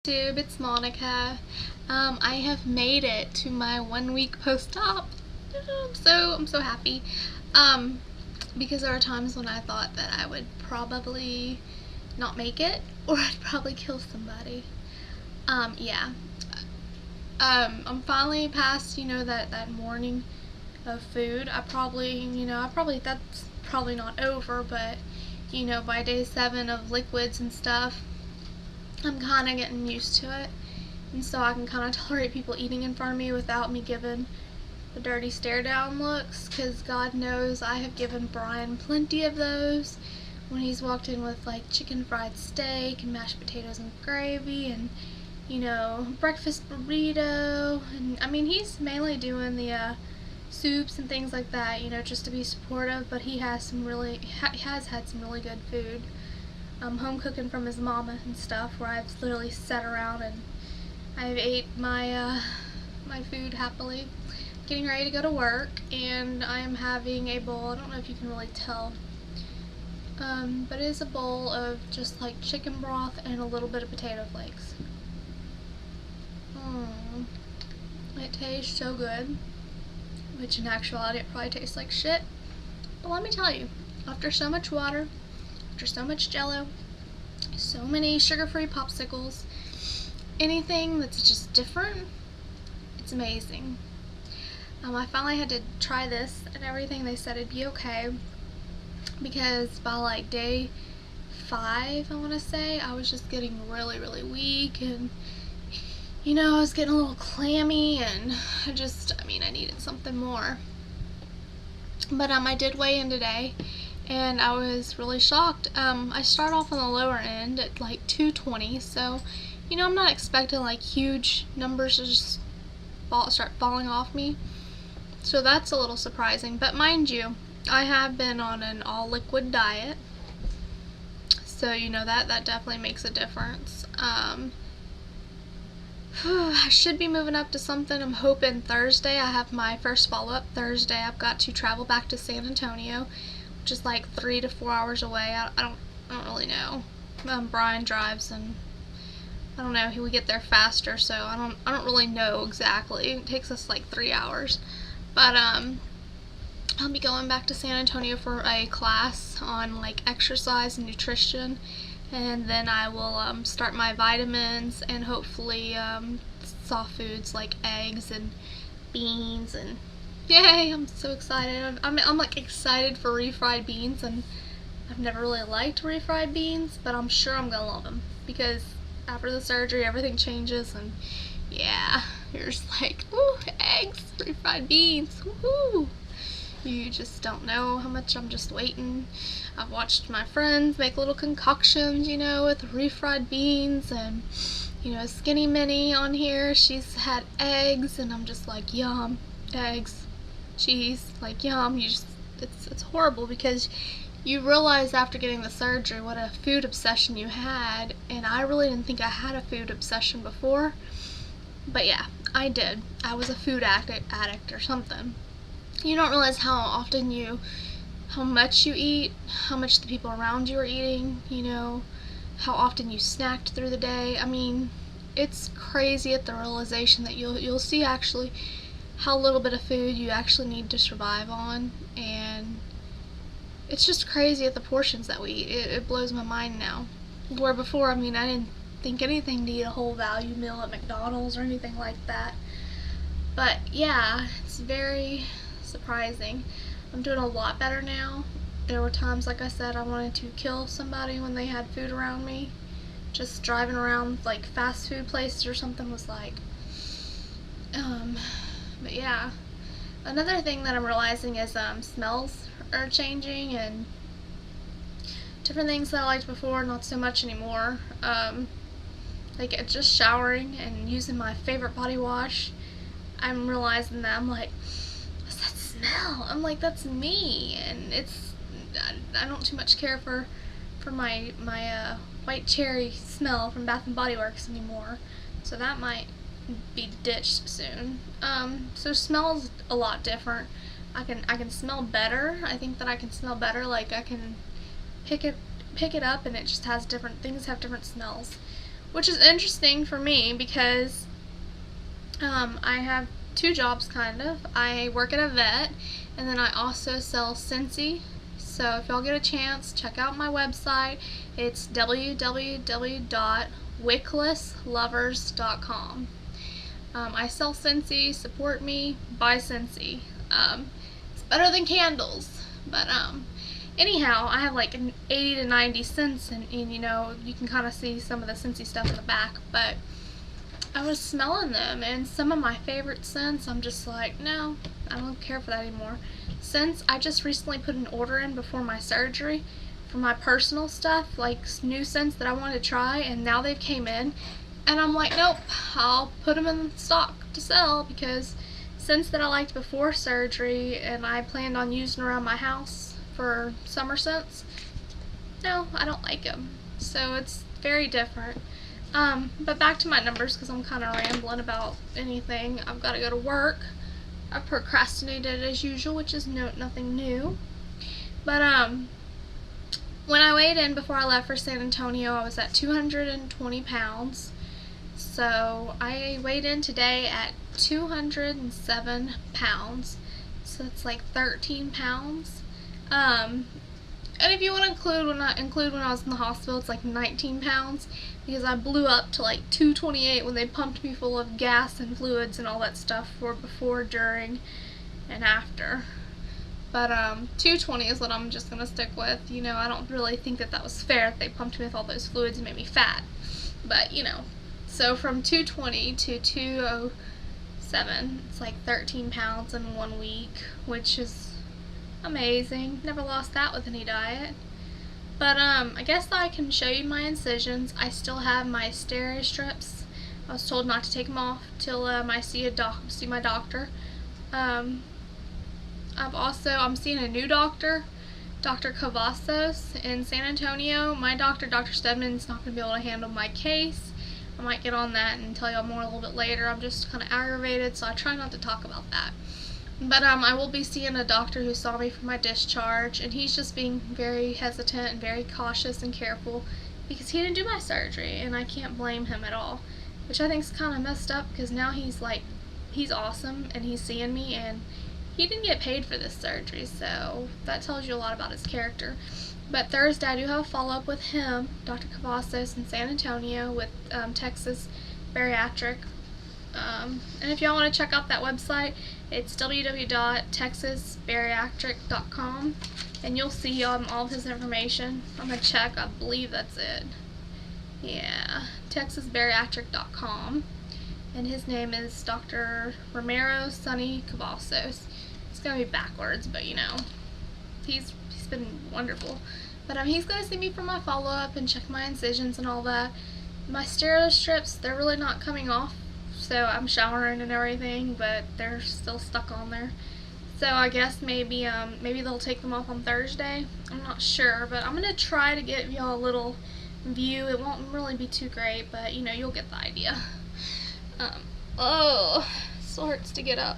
YouTube, it's Monica. I have made it to my 1 week post-op. I'm so happy. Because there are times when I thought that I would probably not make it, or I'd probably kill somebody. Yeah. I'm finally past, that morning of food. That's probably not over, but, by day 7 of liquids and stuff, I'm kind of getting used to it, and so I can kind of tolerate people eating in front of me without me giving the dirty stare down looks, because God knows I have given Brian plenty of those when he's walked in with like chicken fried steak and mashed potatoes and gravy and breakfast burrito, and I mean he's mainly doing the soups and things like that, just to be supportive, but he has had some really good food. Home cooking from his mama and stuff, where I've literally sat around and I've ate my my food happily. Getting ready to go to work, and I am having a bowl. I don't know if you can really tell, but it is a bowl of just like chicken broth and a little bit of potato flakes. It tastes so good, which in actuality it probably tastes like shit. But let me tell you, after so much water, after so much Jello, so many sugar-free popsicles, anything that's just different, it's amazing. I finally had to try this and everything. They said it'd be okay, because by like day 5, I want to say, I was just getting really, really weak, and I was getting a little clammy, and I needed something more. But I did weigh in today, and I was really shocked. I start off on the lower end at like 220, so I'm not expecting like huge numbers to just start falling off me, so that's a little surprising. But mind you, I have been on an all liquid diet, so that definitely makes a difference. I should be moving up to something. I'm hoping Thursday. I have my first follow-up Thursday. I've got to travel back to San Antonio, which is like 3 to 4 hours away. I don't really know. Brian drives, and I don't know. He would get there faster, so I don't really know exactly. It takes us like 3 hours, but I'll be going back to San Antonio for a class on like exercise and nutrition, and then I will start my vitamins and hopefully soft foods like eggs and beans, and yay, I'm so excited. I'm like excited for refried beans, and I've never really liked refried beans, but I'm sure I'm gonna love them, because after the surgery everything changes, and yeah, you're just like, ooh, eggs, refried beans, woohoo! You just don't know how much I'm just waiting. I've watched my friends make little concoctions, with refried beans, and Skinny Minnie on here, she's had eggs, and I'm just like, yum, eggs, cheese, like yum. It's horrible, because you realize after getting the surgery what a food obsession you had, and I really didn't think I had a food obsession before, but yeah, I did. I was a food addict or something. You don't realize how much you eat, how much the people around you are eating, how often you snacked through the day. I mean, it's crazy at the realization that you'll see actually how little bit of food you actually need to survive on, and it's just crazy at the portions that we eat. It blows my mind now. Where before, I didn't think anything to eat a whole value meal at McDonald's or anything like that. But yeah, it's very surprising. I'm doing a lot better now. There were times, like I said, I wanted to kill somebody when they had food around me. Just driving around like fast food places or something was like, but yeah. Another thing that I'm realizing is smells are changing, and different things that I liked before, not so much anymore. Like just showering and using my favorite body wash, I'm realizing that I'm like, what's that smell? I'm like, that's me, and I don't too much care for my white cherry smell from Bath and Body Works anymore, so that might be ditched soon. So smells a lot different. I can smell better. I think that I can smell better. Like I can pick it up, and it just has different things have different smells. which is interesting for me because I have two jobs kind of. I work at a vet, and then I also sell Scentsy. So if y'all get a chance, check out my website. It's www.wicklesslovers.com. I sell Scentsy. Support me. Buy Scentsy. It's better than candles. But anyhow, I have like 80 to 90 cents, and you know, you can kind of see some of the Scentsy stuff in the back. But I was smelling them, and some of my favorite scents, I'm just like, no, I don't care for that anymore. Since I just recently put an order in before my surgery for my personal stuff, like new scents that I wanted to try, and now they've came in, and I'm like, nope, I'll put them in stock to sell, because scents that I liked before surgery and I planned on using around my house for summer scents, no, I don't like them. So it's very different. But back to my numbers, because I'm kind of rambling about anything. I've got to go to work. I procrastinated as usual, which is nothing new. But when I weighed in before I left for San Antonio, I was at 220 pounds. So I weighed in today at 207 pounds. So it's like 13 pounds. And if you want to include when I was in the hospital, it's like 19 pounds, because I blew up to like 228 when they pumped me full of gas and fluids and all that stuff for before, during, and after. But 220 is what I'm just going to stick with. You know, I don't really think that was fair that they pumped me with all those fluids and made me fat. But, you know, so from 220 to 207, it's like 13 pounds in 1 week, which is amazing. Never lost that with any diet. But I guess I can show you my incisions. I still have my Steri strips. I was told not to take them off till I see my doctor. I'm seeing a new doctor, Dr. Cavazos in San Antonio. My doctor, Dr. Stedman's not going to be able to handle my case. I might get on that and tell y'all more a little bit later. I'm just kind of aggravated, so I try not to talk about that. But I will be seeing a doctor who saw me for my discharge, and he's just being very hesitant and very cautious and careful because he didn't do my surgery, and I can't blame him at all, which I think is kind of messed up, because now he's awesome and he's seeing me, and he didn't get paid for this surgery, so that tells you a lot about his character. But Thursday I do have a follow-up with him, Dr. Cavazos in San Antonio with Texas Bariatric. And if y'all want to check out that website, it's www.texasbariatric.com, and you'll see all of his information. I'm going to check, I believe that's it. Yeah, texasbariatric.com, and his name is Dr. Romero Sonny Cavazos. It's going to be backwards, but you know, he's been wonderful. But he's going to see me for my follow-up and check my incisions and all that. My Steri strips, they're really not coming off. So I'm showering and everything, but they're still stuck on there. So I guess maybe they'll take them off on Thursday. I'm not sure, but I'm gonna try to give y'all a little view. It won't really be too great, but you know, you'll get the idea. Oh, it still hurts to get up.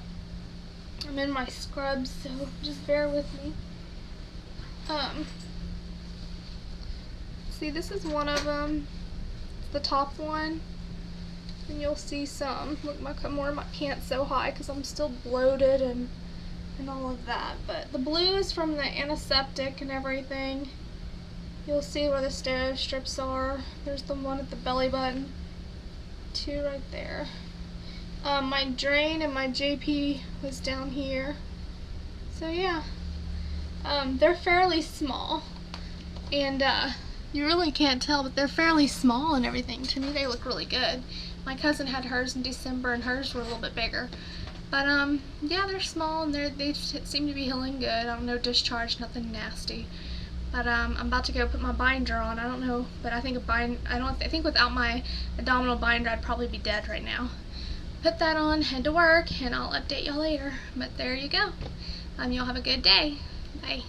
I'm in my scrubs, so just bear with me. See, this is one of them. It's the top one. And you'll see some. Look, I'm wearing my pants so high because I'm still bloated and all of that. But the blue is from the antiseptic and everything. You'll see where the Steri strips are. There's the one at the belly button. Two right there. My drain and my JP was down here. So yeah. They're fairly small. And you really can't tell, but they're fairly small and everything. To me, they look really good. My cousin had hers in December, and hers were a little bit bigger. But, yeah, they're small, and they seem to be healing good. I don't know, discharge, nothing nasty. But, I'm about to go put my binder on. I don't know, but I think I think without my abdominal binder, I'd probably be dead right now. Put that on, head to work, and I'll update y'all later. But there you go. Y'all have a good day. Bye.